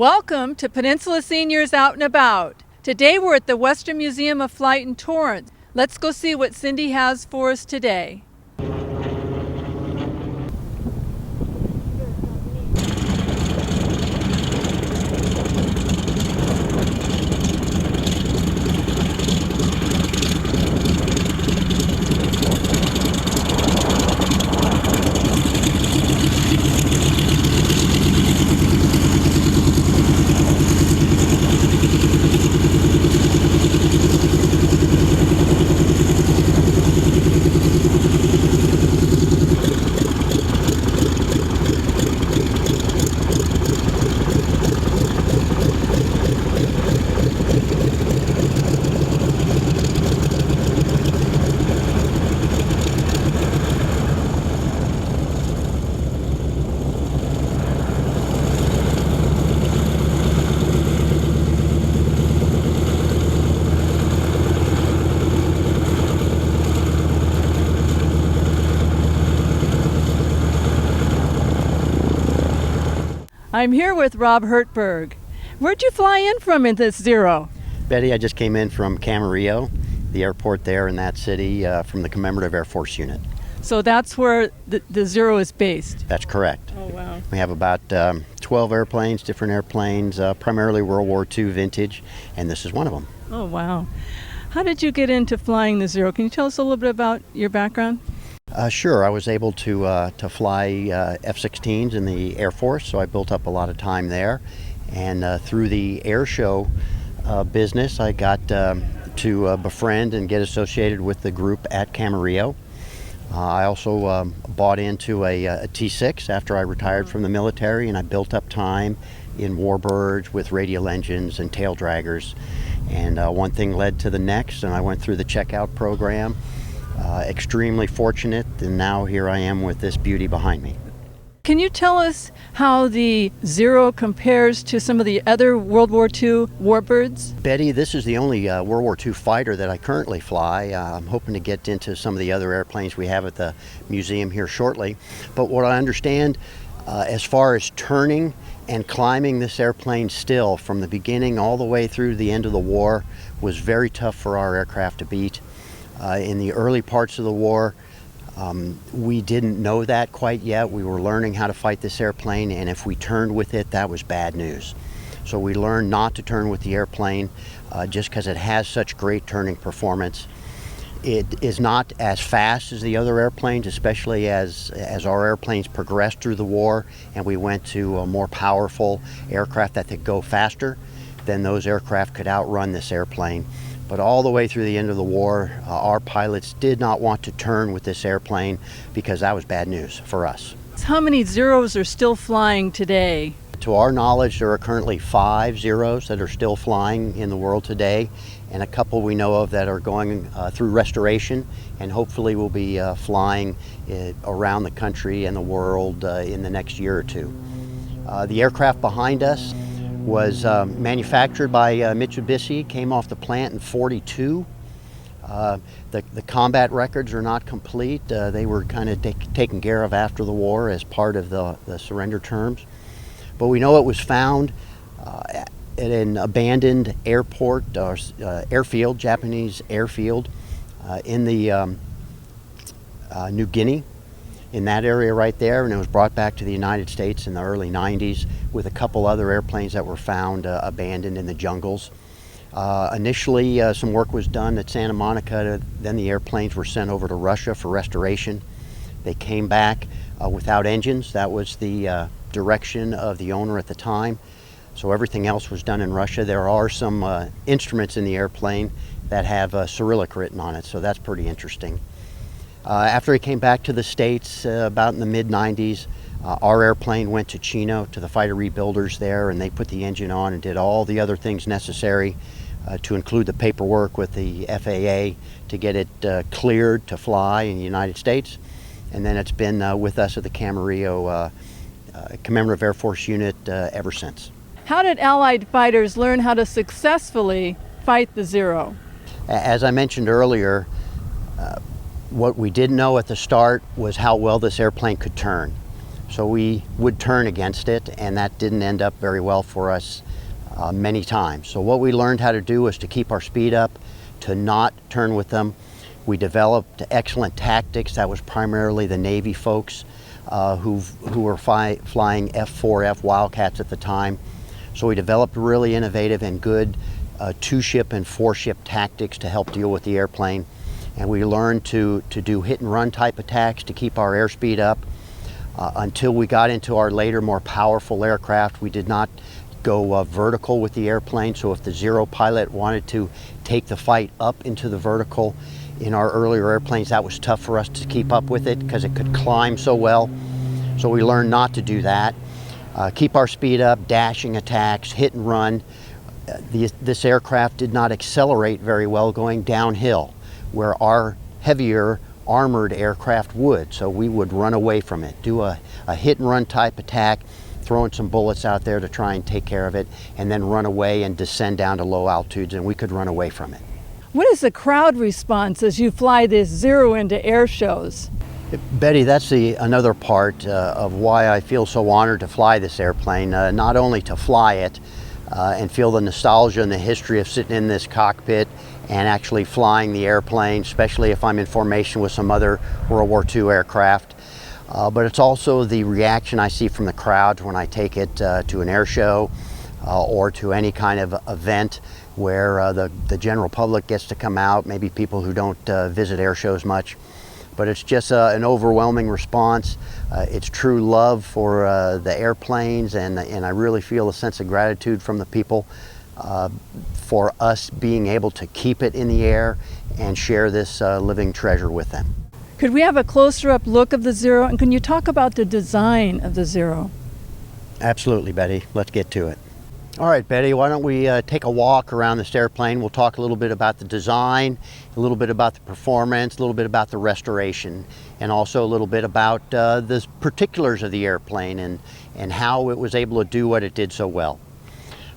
Welcome to Peninsula Seniors Out and About. Today we're at the Western Museum of Flight in Torrance. Let's go see what Cindy has for us today. I'm here with Rob Berg. Where'd you fly in from in this Zero? Betty, I just came in from Camarillo, the airport there in that city, from the Commemorative Air Force Unit. So that's where the Zero is based? That's correct. Oh, wow. We have about 12 airplanes, different airplanes, primarily World War II vintage, and this is one of them. Oh, wow. How did you get into flying the Zero? Can you tell us a little bit about your background? Sure. I was able to fly F-16s in the Air Force, so I built up a lot of time there. And through the air show business, I got to befriend and get associated with the group at Camarillo. I also bought into a T-6 after I retired from the military, and I built up time in warbirds with radial engines and tail draggers. And one thing led to the next, and I went through the checkout program. Extremely fortunate, and now here I am with this beauty behind me. Can you tell us how the Zero compares to some of the other World War II warbirds? Betty, this is the only World War II fighter that I currently fly. I'm hoping to get into some of the other airplanes we have at the museum here shortly. But what I understand, as far as turning and climbing this airplane still from the beginning all the way through the end of the war was very tough for our aircraft to beat. In the early parts of the war, we didn't know that quite yet. We were learning how to fight this airplane, and if we turned with it, that was bad news. So we learned not to turn with the airplane just because it has such great turning performance. It is not as fast as the other airplanes, especially as our airplanes progressed through the war and we went to a more powerful aircraft that could go faster. Then those aircraft could outrun this airplane. But all the way through the end of the war, our pilots did not want to turn with this airplane because that was bad news for us. How many Zeros are still flying today? To our knowledge, there are currently 5 Zeros that are still flying in the world today, and a couple we know of that are going through restoration, and hopefully will be flying around the country and the world in the next year or two. The aircraft behind us was manufactured by Mitsubishi, came off the plant in '42. The combat records are not complete. They were kind of taken care of after the war as part of the surrender terms. But we know it was found at an abandoned airport, or airfield, Japanese airfield, in the New Guinea, in that area right there, and it was brought back to the United States in the early 90s with a couple other airplanes that were found abandoned in the jungles. Initially, some work was done at Santa Monica. Then the airplanes were sent over to Russia for restoration. They came back without engines. That was the direction of the owner at the time. So everything else was done in Russia. There are some instruments in the airplane that have Cyrillic written on it, so that's pretty interesting. After he came back to the States about in the mid-90s, our airplane went to Chino, to the fighter rebuilders there, and they put the engine on and did all the other things necessary to include the paperwork with the FAA to get it cleared to fly in the United States. And then it's been with us at the Camarillo Commemorative Air Force Unit ever since. How did Allied fighters learn how to successfully fight the Zero? As I mentioned earlier, what we didn't know at the start was how well this airplane could turn. So we would turn against it, and that didn't end up very well for us many times. So what we learned how to do was to keep our speed up, to not turn with them. We developed excellent tactics. That was primarily the Navy folks who were flying F-4F Wildcats at the time. So we developed really innovative and good two-ship and four-ship tactics to help deal with the airplane. And we learned to do hit-and-run type attacks to keep our airspeed up. Until we got into our later, more powerful aircraft, we did not go vertical with the airplane. So if the Zero pilot wanted to take the fight up into the vertical in our earlier airplanes, that was tough for us to keep up with it because it could climb so well. So we learned not to do that. Keep our speed up, dashing attacks, hit and run. This aircraft did not accelerate very well going downhill, where our heavier armored aircraft would. So we would run away from it, do a hit and run type attack, throwing some bullets out there to try and take care of it, and then run away and descend down to low altitudes, and we could run away from it. What is the crowd response as you fly this Zero into air shows? Betty, that's another part of why I feel so honored to fly this airplane. Not only to fly it and feel the nostalgia and the history of sitting in this cockpit and actually flying the airplane, especially if I'm in formation with some other World War II aircraft, but it's also the reaction I see from the crowds when I take it to an air show or to any kind of event where the general public gets to come out, maybe people who don't visit air shows much. But it's just an overwhelming response. It's true love for the airplanes, and I really feel a sense of gratitude from the people for us being able to keep it in the air and share this living treasure with them. Could we have a closer up look of the Zero, and can you talk about the design of the Zero? Absolutely, Betty. Let's get to it. All right, Betty, why don't we take a walk around this airplane. We'll talk a little bit about the design, a little bit about the performance, a little bit about the restoration, and also a little bit about the particulars of the airplane and how it was able to do what it did so well.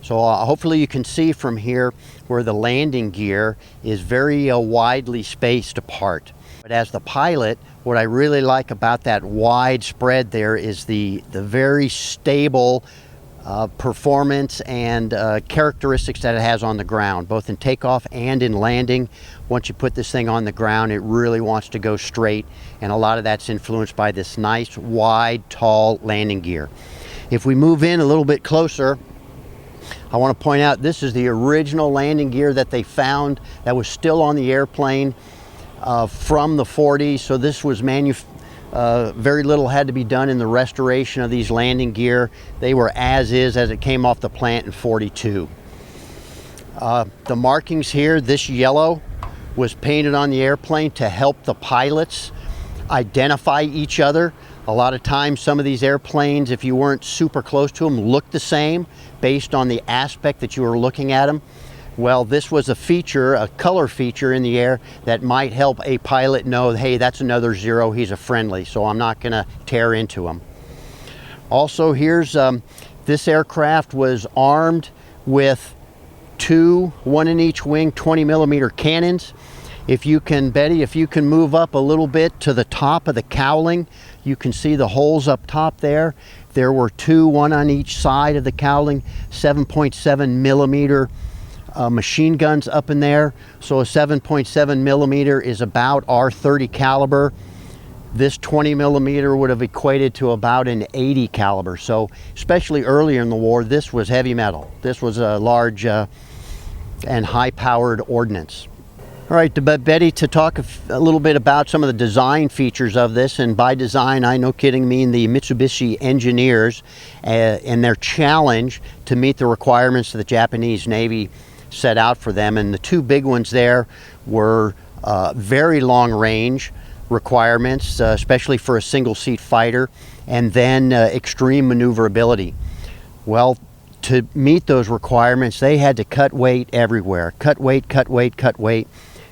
So hopefully you can see from here where the landing gear is very widely spaced apart. But as the pilot, what I really like about that wide spread there is the very stable performance and characteristics that it has on the ground, both in takeoff and in landing. Once you put this thing on the ground, it really wants to go straight, and a lot of that's influenced by this nice, wide, tall landing gear. If we move in a little bit closer, I want to point out this is the original landing gear that they found that was still on the airplane from the 40s. So this was very little had to be done in the restoration of these landing gear. They were as is as it came off the plant in 42. The markings here, this yellow was painted on the airplane to help the pilots identify each other. A lot of times some of these airplanes, if you weren't super close to them, looked the same based on the aspect that you were looking at them. Well, this was a feature, a color feature in the air that might help a pilot know, hey, that's another Zero, he's a friendly, so I'm not gonna tear into him. Also, here's, this aircraft was armed with two, one in each wing, 20mm cannons. If you can, Betty, if you can move up a little bit to the top of the cowling, you can see the holes up top there. There were two, one on each side of the cowling, 7.7mm machine guns up in there. So a 7.7mm is about our .30 caliber. This 20mm would have equated to about an .80 caliber. So especially earlier in the war, this was heavy metal. This was a large and high-powered ordnance. All right, Betty, to talk a little bit about some of the design features of this, and by design, I, no kidding, mean the Mitsubishi engineers and their challenge to meet the requirements of the Japanese Navy set out for them. And the two big ones there were very long range requirements, especially for a single seat fighter, and then extreme maneuverability. Well, to meet those requirements, they had to cut weight everywhere. Cut weight, cut weight, cut weight.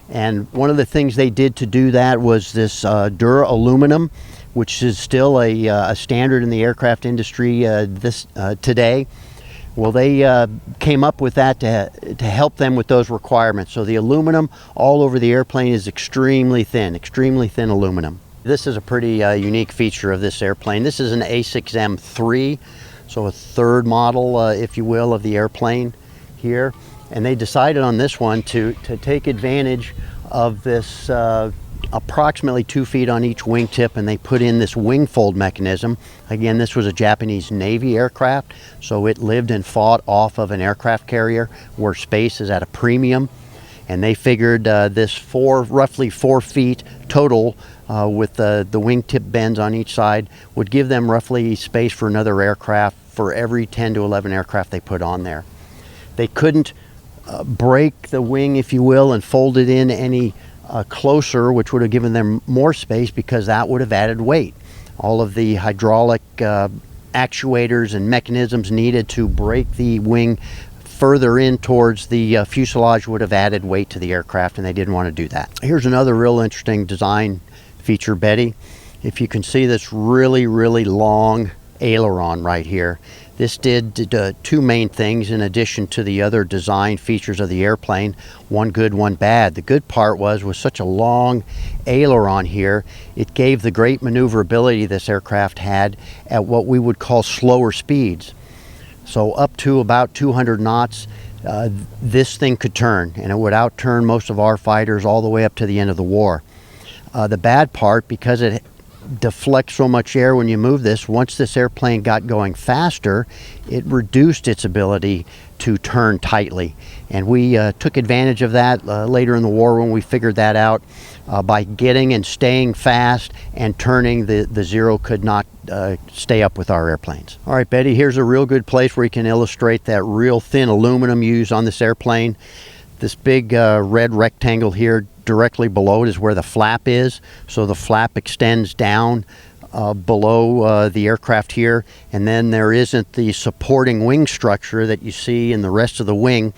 And one of the things they did to do that was this Dura aluminum, which is still a standard in the aircraft industry today. Well, they came up with that to help them with those requirements. So the aluminum all over the airplane is extremely thin aluminum. This is a pretty unique feature of this airplane. This is an A6M3, so a third model, if you will, of the airplane here. And they decided on this one to take advantage of this approximately 2 feet on each wingtip, and they put in this wing fold mechanism. Again, this was a Japanese Navy aircraft, so it lived and fought off of an aircraft carrier where space is at a premium. And they figured this roughly 4 feet total with the wingtip bends on each side would give them roughly space for another aircraft for every 10 to 11 aircraft they put on there. They couldn't break the wing, if you will, and fold it in any closer, which would have given them more space, because that would have added weight. All of the hydraulic actuators and mechanisms needed to break the wing further in towards the fuselage would have added weight to the aircraft, and they didn't want to do that. Here's another real interesting design feature, Betty. If you can see this really long aileron right here, this did two main things in addition to the other design features of the airplane. One good, one bad. The good part was, with such a long aileron here, it gave the great maneuverability this aircraft had at what we would call slower speeds. So up to about 200 knots, this thing could turn, and it would outturn most of our fighters all the way up to the end of the war. The bad part, because it deflects so much air when you move this, once this airplane got going faster, it reduced its ability to turn tightly. And we took advantage of that later in the war when we figured that out. By getting and staying fast and turning, the Zero could not stay up with our airplanes. All right, Betty, here's a real good place where you can illustrate that real thin aluminum used on this airplane. This big red rectangle here directly below it is where the flap is. So the flap extends down below the aircraft here, and then there isn't the supporting wing structure that you see in the rest of the wing.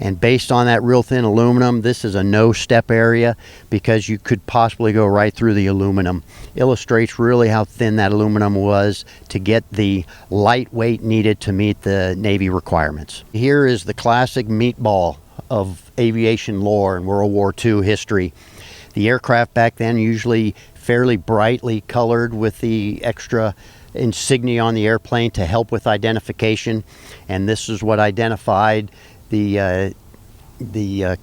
And based on that real thin aluminum, this is a no step area, because you could possibly go right through the aluminum. Illustrates really how thin that aluminum was to get the lightweight needed to meet the Navy requirements. Here is the classic meatball of aviation lore and World War II history. The aircraft back then usually fairly brightly colored with the extra insignia on the airplane to help with identification, and this is what identified the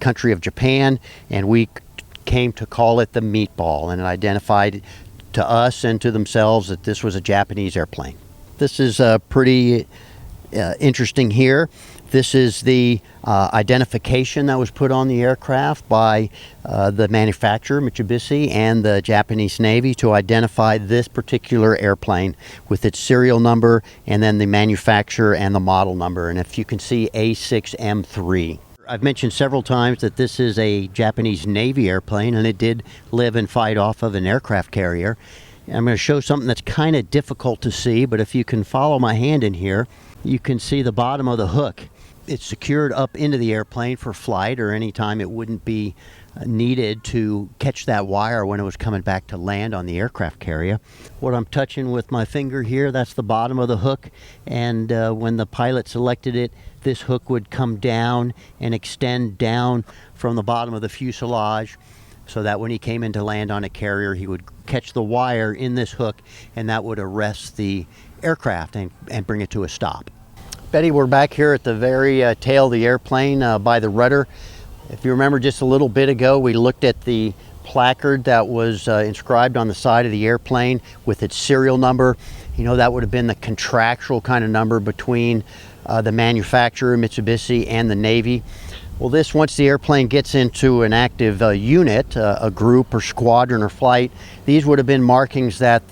country of Japan, and we came to call it the meatball, and it identified to us and to themselves that this was a Japanese airplane. This is pretty interesting here. This is the identification that was put on the aircraft by the manufacturer, Mitsubishi, and the Japanese Navy to identify this particular airplane with its serial number, and then the manufacturer and the model number. And if you can see, A6M3. I've mentioned several times that this is a Japanese Navy airplane, and it did live and fight off of an aircraft carrier. I'm going to show something that's kind of difficult to see, but if you can follow my hand in here, you can see the bottom of the hook. It's secured up into the airplane for flight, or any time it wouldn't be needed to catch that wire when it was coming back to land on the aircraft carrier. What I'm touching with my finger here, that's the bottom of the hook, and when the pilot selected it, this hook would come down and extend down from the bottom of the fuselage, so that when he came in to land on a carrier, he would catch the wire in this hook, and that would arrest the aircraft and bring it to a stop. Betty, we're back here at the very tail of the airplane by the rudder. If you remember, just a little bit ago, we looked at the placard that was inscribed on the side of the airplane with its serial number. You know, that would have been the contractual kind of number between the manufacturer, Mitsubishi, and the Navy. Well, this, once the airplane gets into an active unit, a group or squadron or flight, these would have been markings that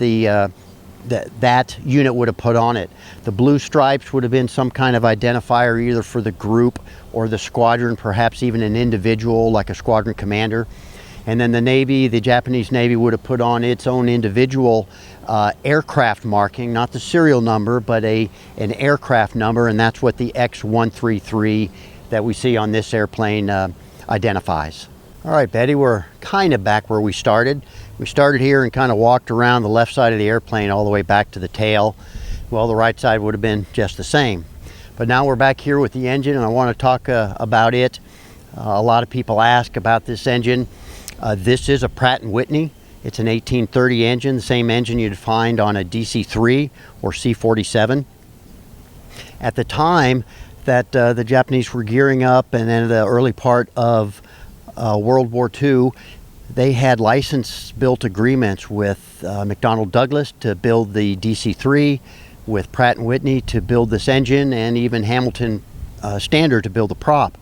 that unit would have put on it. The blue stripes would have been some kind of identifier either for the group or the squadron, perhaps even an individual like a squadron commander. And then the Navy, the Japanese Navy, would have put on its own individual aircraft marking, not the serial number, but an aircraft number, and that's what the X133 that we see on this airplane identifies. All right, Betty, we're kind of back where we started. We started here and kind of walked around the left side of the airplane all the way back to the tail. Well, the right side would have been just the same. But now we're back here with the engine, and I want to talk about it. A lot of people ask about this engine. This is a Pratt & Whitney. It's an 1830 engine, the same engine you'd find on a DC-3 or C-47. At the time that the Japanese were gearing up, and in the early part of World War II, they had license-built agreements with McDonnell Douglas to build the DC-3, with Pratt & Whitney to build this engine, and even Hamilton Standard to build the prop.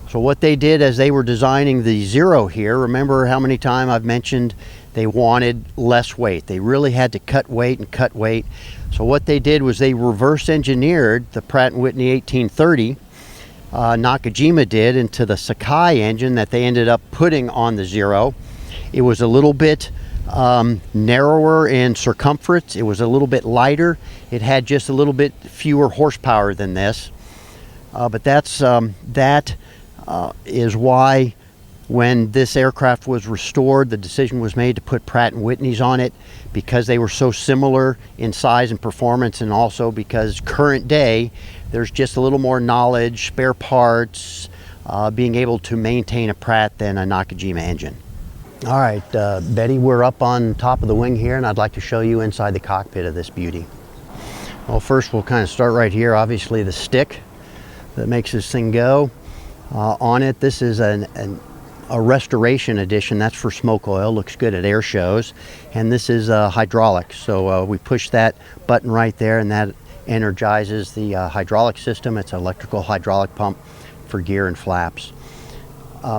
So what they did as they were designing the Zero here, remember how many times I've mentioned they wanted less weight. They really had to cut weight and cut weight. So what they did was they reverse engineered the Pratt & Whitney 1830, Nakajima did, into the Sakai engine that they ended up putting on the Zero. It was a little bit narrower in circumference. It was a little bit lighter. It had just a little bit fewer horsepower than this. But that is why when this aircraft was restored, the decision was made to put Pratt & Whitney's on it, because they were so similar in size and performance, and also because current day there's just a little more knowledge, spare parts, being able to maintain a Pratt than a Nakajima engine. All right, Betty, we're up on top of the wing here, and I'd like to show you inside the cockpit of this beauty. Well, first we'll kind of start right here. Obviously the stick that makes this thing go. On it, this is a restoration edition. That's for smoke oil. Looks good at air shows. And this is hydraulic. So we push that button right there, and that energizes the hydraulic system. It's an electrical hydraulic pump for gear and flaps.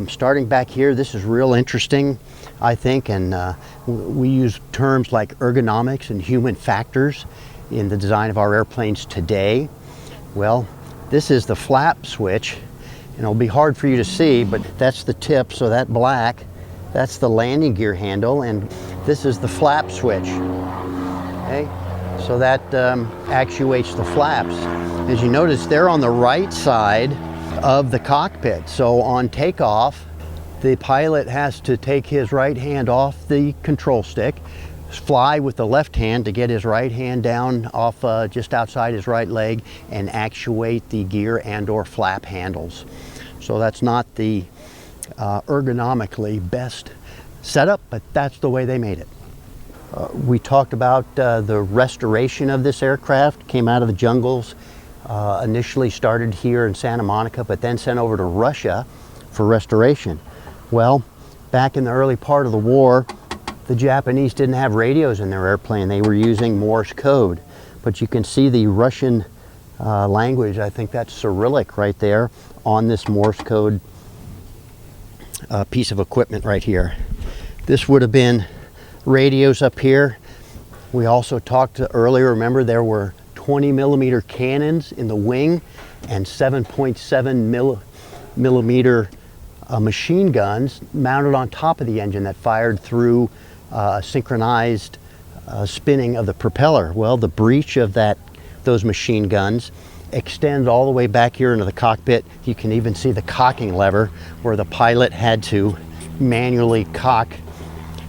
Starting back here, this is real interesting, I think, and we use terms like ergonomics and human factors in the design of our airplanes today. Well, this is the flap switch. And it'll be hard for you to see, but that's the tip, so that black, that's the landing gear handle, and this is the flap switch. Okay, so that actuates the flaps. As you notice, they're on the right side of the cockpit. So on takeoff, the pilot has to take his right hand off the control stick, fly with the left hand to get his right hand down off just outside his right leg, and actuate the gear and or flap handles. So that's not the ergonomically best setup, but that's the way they made it. We talked about the restoration of this aircraft. Came out of the jungles, initially started here in Santa Monica, but then sent over to Russia for restoration. Well, back in the early part of the war, the Japanese didn't have radios in their airplane. They were using Morse code. But you can see the Russian language, I think that's Cyrillic right there, on this Morse code piece of equipment right here. This would have been radios up here. We also talked earlier, remember, there were 20mm cannons in the wing and 7.7 millimeter machine guns mounted on top of the engine that fired through synchronized spinning of the propeller. Well, the breech of those machine guns extends all the way back here into the cockpit. You can even see the cocking lever where the pilot had to manually cock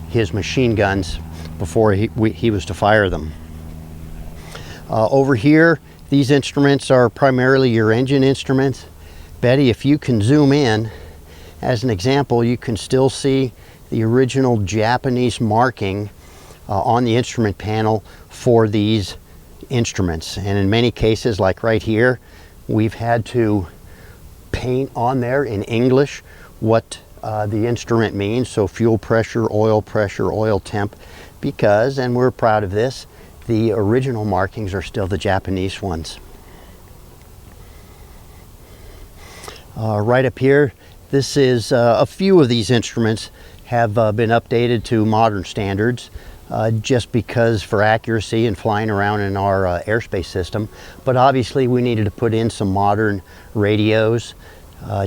his machine guns before he was to fire them. Over here, these instruments are primarily your engine instruments. Betty, if you can zoom in, as an example, you can still see the original Japanese marking on the instrument panel for these instruments. And in many cases, like right here, we've had to paint on there in English what the instrument means. So fuel pressure, oil temp, because, and we're proud of this, the original markings are still the Japanese ones. Right up here, this is a few of these instruments have been updated to modern standards just because for accuracy and flying around in our airspace system. But obviously we needed to put in some modern radios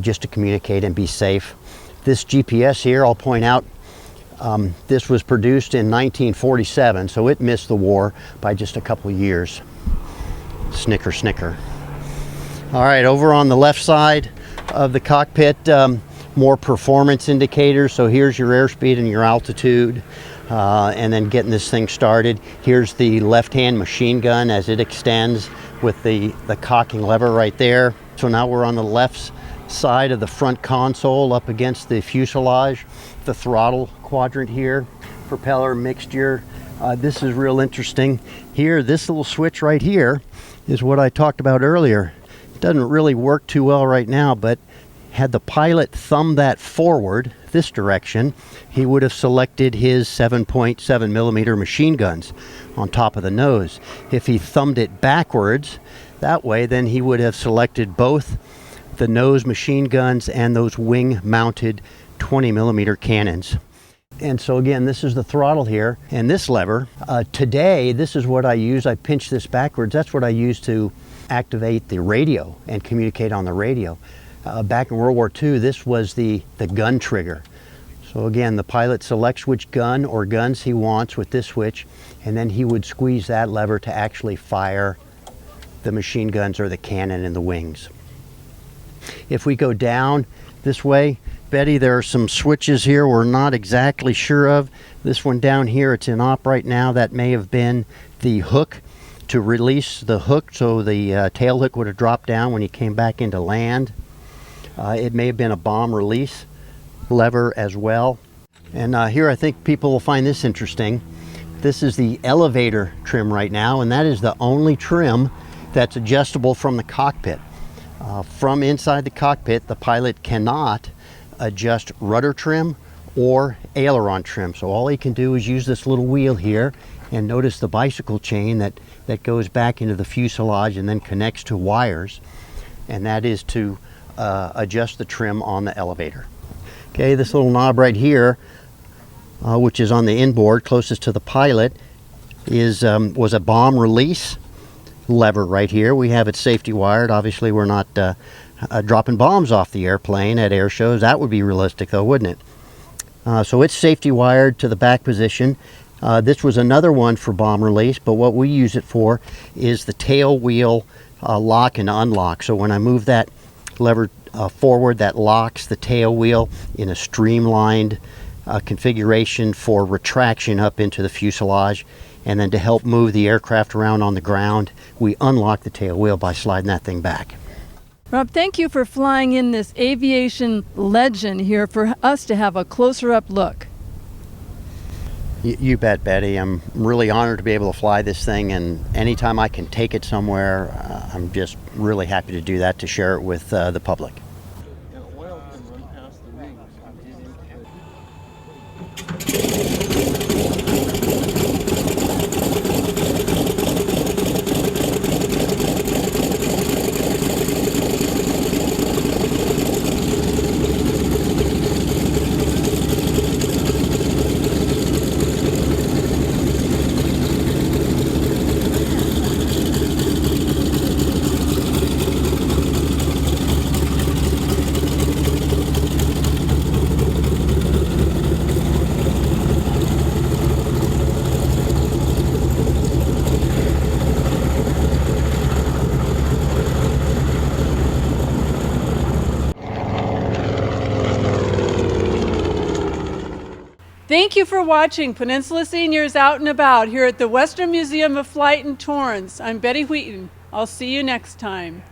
just to communicate and be safe. This GPS here, I'll point out, this was produced in 1947, so it missed the war by just a couple years. Snicker, snicker. All right, over on the left side of the cockpit, more performance indicators. So here's your airspeed and your altitude, and then getting this thing started. Here's the left-hand machine gun as it extends with the cocking lever right there. So now we're on the left side of the front console up against the fuselage, the throttle quadrant here. propeller mixture. This is real interesting. Here, this little switch right here is what I talked about earlier. It doesn't really work too well right now, but had the pilot thumb that forward this direction, he would have selected his 7.7 millimeter machine guns on top of the nose. If he thumbed it backwards that way, then he would have selected both the nose machine guns and those wing mounted 20 millimeter cannons. And so again, this is the throttle here, and this lever. Today, this is what I use. I pinch this backwards. That's what I use to activate the radio and communicate on the radio. Back in World War II, this was the gun trigger. So again, the pilot selects which gun or guns he wants with this switch, and then he would squeeze that lever to actually fire the machine guns or the cannon in the wings. If we go down this way, Betty, there are some switches here we're not exactly sure of. This one down here, it's in op right now. That may have been the hook to release the hook, so the tail hook would have dropped down when he came back into land. It may have been a bomb release lever as well. And here I think people will find this interesting. This is the elevator trim right now, and that is the only trim that's adjustable from the cockpit. From inside the cockpit, the pilot cannot adjust rudder trim or aileron trim. So all he can do is use this little wheel here, and notice the bicycle chain that goes back into the fuselage and then connects to wires, and that is to adjust the trim on the elevator. Okay, this little knob right here, which is on the inboard closest to the pilot, was a bomb release lever right here. We have it safety wired. Obviously we're not dropping bombs off the airplane at air shows. That would be realistic though, wouldn't it? So it's safety wired to the back position. This was another one for bomb release, but what we use it for is the tail wheel lock and unlock. So when I move that lever forward, that locks the tail wheel in a streamlined configuration for retraction up into the fuselage. And then to help move the aircraft around on the ground, we unlock the tail wheel by sliding that thing back. Rob, thank you for flying in this aviation legend here for us to have a closer up look. You bet, Betty. I'm really honored to be able to fly this thing, and anytime I can take it somewhere, I'm just really happy to do that, to share it with the public. Thank you for watching Peninsula Seniors Out and About here at the Western Museum of Flight in Torrance. I'm Betty Wheaton. I'll see you next time.